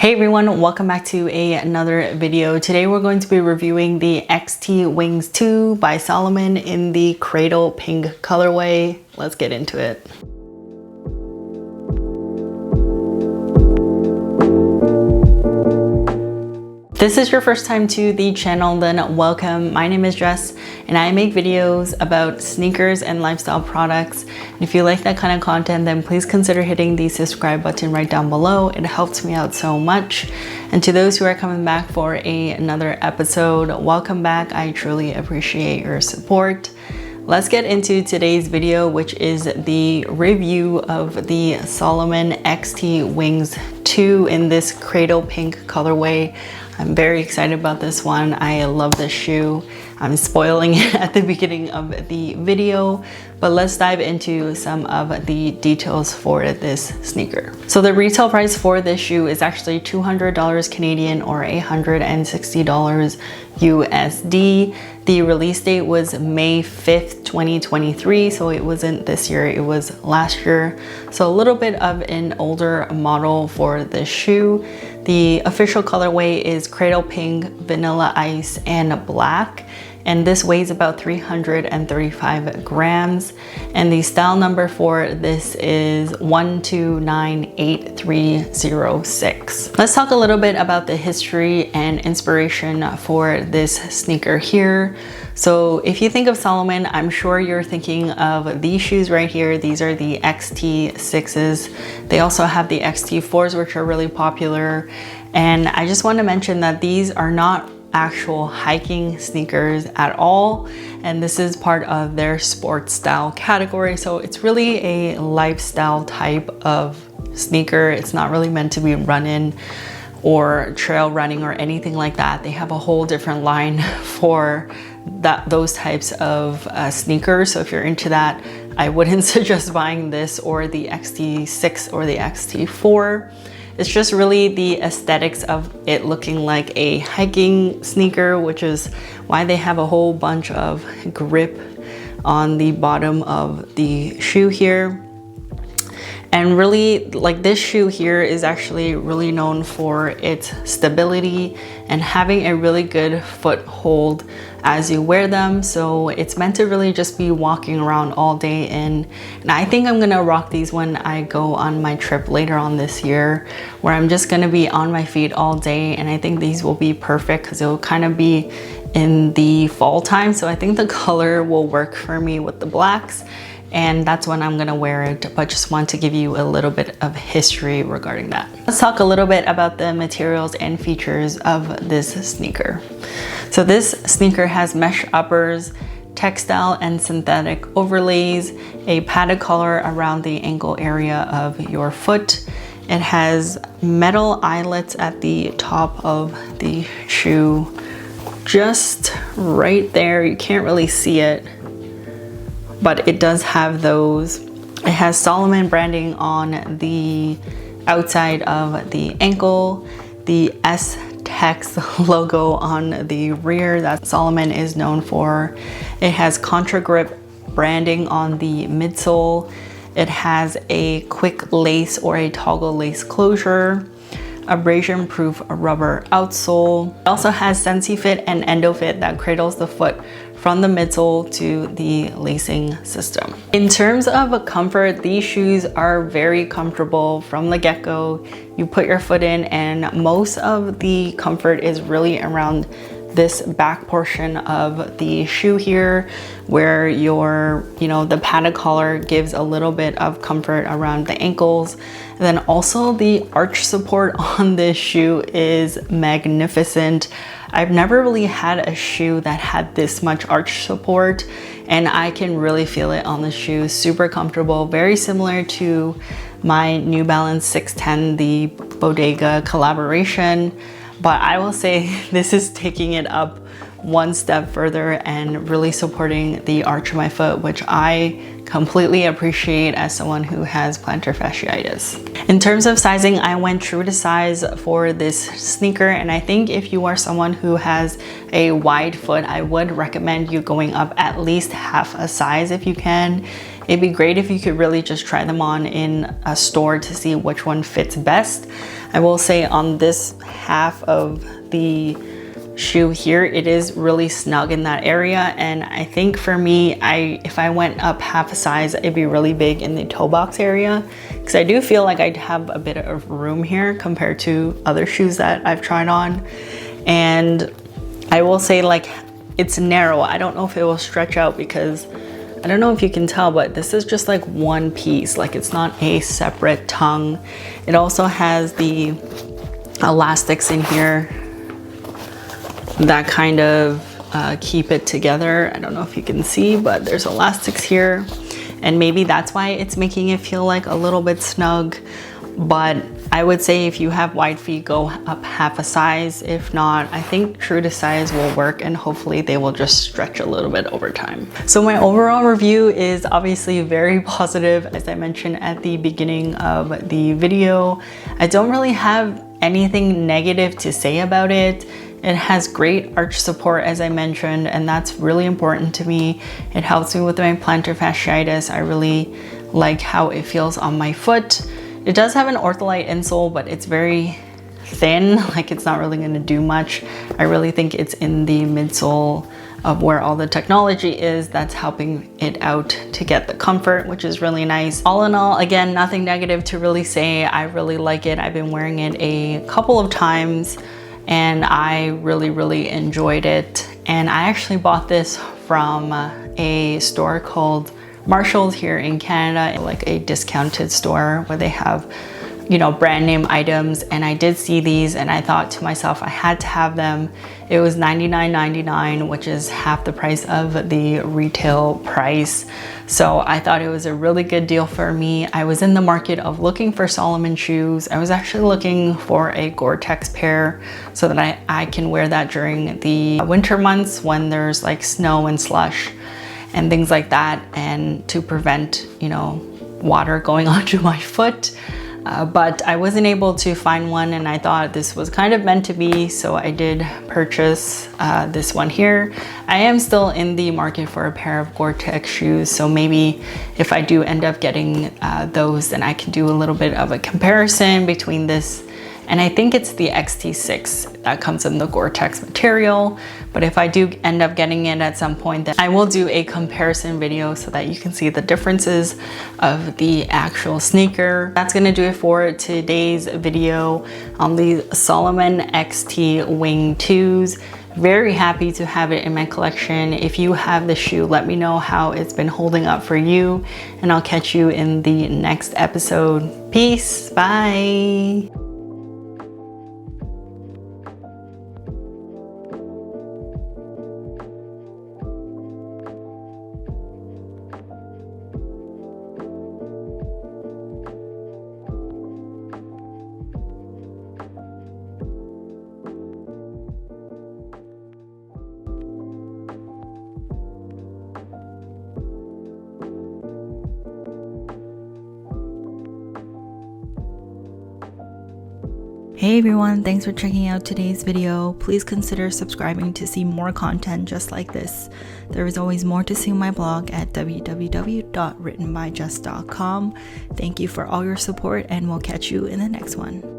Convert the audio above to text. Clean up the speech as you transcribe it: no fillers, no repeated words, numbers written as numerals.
Hey everyone, welcome back to another video. Today we're going to be reviewing the XT-Wings 2 by Salomon in the Cradle Pink colorway. Let's get into it. If this is your first time to the channel, then welcome. My name is Jess and I make videos about sneakers and lifestyle products. And if you like that kind of content, then please consider hitting the subscribe button right down below. It helps me out so much. And to those who are coming back for another episode, welcome back. I truly appreciate your support. Let's get into today's video, which is the review of the Salomon XT-Wings 2 in this Cradle Pink colorway. I'm very excited about this one. I love this shoe. I'm spoiling it at the beginning of the video, but let's dive into some of the details for this sneaker. So the retail price for this shoe is actually $200 Canadian or $160 USD. The release date was May 5th, 2023. So it wasn't this year, it was last year. So a little bit of an older model for this shoe. The official colorway is Cradle Pink, Vanilla Ice, and Black. And this weighs about 335 grams. And the style number for this is 1298306. Let's talk a little bit about the history and inspiration for this sneaker here. So if you think of Salomon, I'm sure you're thinking of these shoes right here. These are the XT6s. They also have the XT4s, which are really popular. And I just want to mention that these are not actual hiking sneakers at all, and this is part of their sports style category. So it's really a lifestyle type of sneaker. It's not really meant to be run-in or trail running or anything like that. They have a whole different line for those types of sneakers. So if you're into that, I wouldn't suggest buying this or the XT6 or the XT4. It's just really the aesthetics of it looking like a hiking sneaker, which is why they have a whole bunch of grip on the bottom of the shoe here. And really, like, this shoe here is actually really known for its stability and having a really good foothold as you wear them. So it's meant to really just be walking around all day in. And I think I'm gonna rock these when I go on my trip later on this year, where I'm just gonna be on my feet all day. And I think these will be perfect because it will kind of be in the fall time. So I think the color will work for me with the blacks. And that's when I'm gonna wear it, but just want to give you a little bit of history regarding that. Let's talk a little bit about the materials and features of this sneaker. So this sneaker has mesh uppers, textile and synthetic overlays, a padded collar around the ankle area of your foot. It has metal eyelets at the top of the shoe, just right there. You can't really see it, but it does have those. It has Salomon branding on the outside of the ankle, the S-Tex logo on the rear that Salomon is known for. It has Contra Grip branding on the midsole. It has a quick lace or a toggle lace closure, abrasion proof rubber outsole. It also has SensiFit and EndoFit that cradles the foot from the midsole to the lacing system. In terms of comfort, these shoes are very comfortable from the get-go. You put your foot in and most of the comfort is really around this back portion of the shoe here, where the padded collar gives a little bit of comfort around the ankles. And then also the arch support on this shoe is magnificent. I've never really had a shoe that had this much arch support, and I can really feel it on the shoe. Super comfortable, very similar to my New Balance 610, the Bodega collaboration. But I will say this is taking it up one step further and really supporting the arch of my foot, which I completely appreciate as someone who has plantar fasciitis. In terms of sizing, I went true to size for this sneaker, and I think if you are someone who has a wide foot, I would recommend you going up at least half a size if you can. It'd be great if you could really just try them on in a store to see which one fits best. I will say on this half of the shoe here, it is really snug in that area, and I think for me, if I went up half a size, it'd be really big in the toe box area, because I do feel like I'd have a bit of room here compared to other shoes that I've tried on. And I will say, like, it's narrow. I don't know if it will stretch out, because I don't know if you can tell, but this is just like one piece, like it's not a separate tongue. It also has the elastics in here that kind of keep it together. I don't know if you can see, but there's elastics here, and maybe that's why it's making it feel like a little bit snug. But I would say if you have wide feet, go up half a size. If not, I think true to size will work, and hopefully they will just stretch a little bit over time. So my overall review is obviously very positive. As I mentioned at the beginning of the video, I don't really have anything negative to say about it. It has great arch support, as I mentioned, and that's really important to me. It helps me with my plantar fasciitis. I really like how it feels on my foot. It does have an ortholite insole, but it's very thin, like it's not really going to do much. I really think it's in the midsole of where all the technology is that's helping it out to get the comfort, which is really nice. All in all, again, nothing negative to really say. I really like it. I've been wearing it a couple of times, and I really enjoyed it. And I actually bought this from a store called Marshall's here in Canada, like a discounted store where they have, you know, brand name items. And I did see these and I thought to myself, I had to have them. It was $99.99, which is half the price of the retail price. So I thought it was a really good deal for me. I was in the market of looking for Salomon shoes. I was actually looking for a Gore-Tex pair so that I can wear that during the winter months when there's like snow and slush and things like that, and to prevent, you know, water going onto my foot. But I wasn't able to find one, and I thought this was kind of meant to be, so I did purchase this one here. I am still in the market for a pair of Gore-Tex shoes, so maybe if I do end up getting those, then I can do a little bit of a comparison between this, and I think it's the XT6 that comes in the Gore-Tex material. But if I do end up getting it at some point, then I will do a comparison video so that you can see the differences of the actual sneaker. That's gonna do it for today's video on the Salomon XT-Wing 2s. Very happy to have it in my collection. If you have the shoe, let me know how it's been holding up for you, and I'll catch you in the next episode. Peace, bye. Hey everyone, thanks for checking out today's video. Please consider subscribing to see more content just like this. There is always more to see on my blog at www.writtenbyjess.com. Thank you for all your support, and we'll catch you in the next one.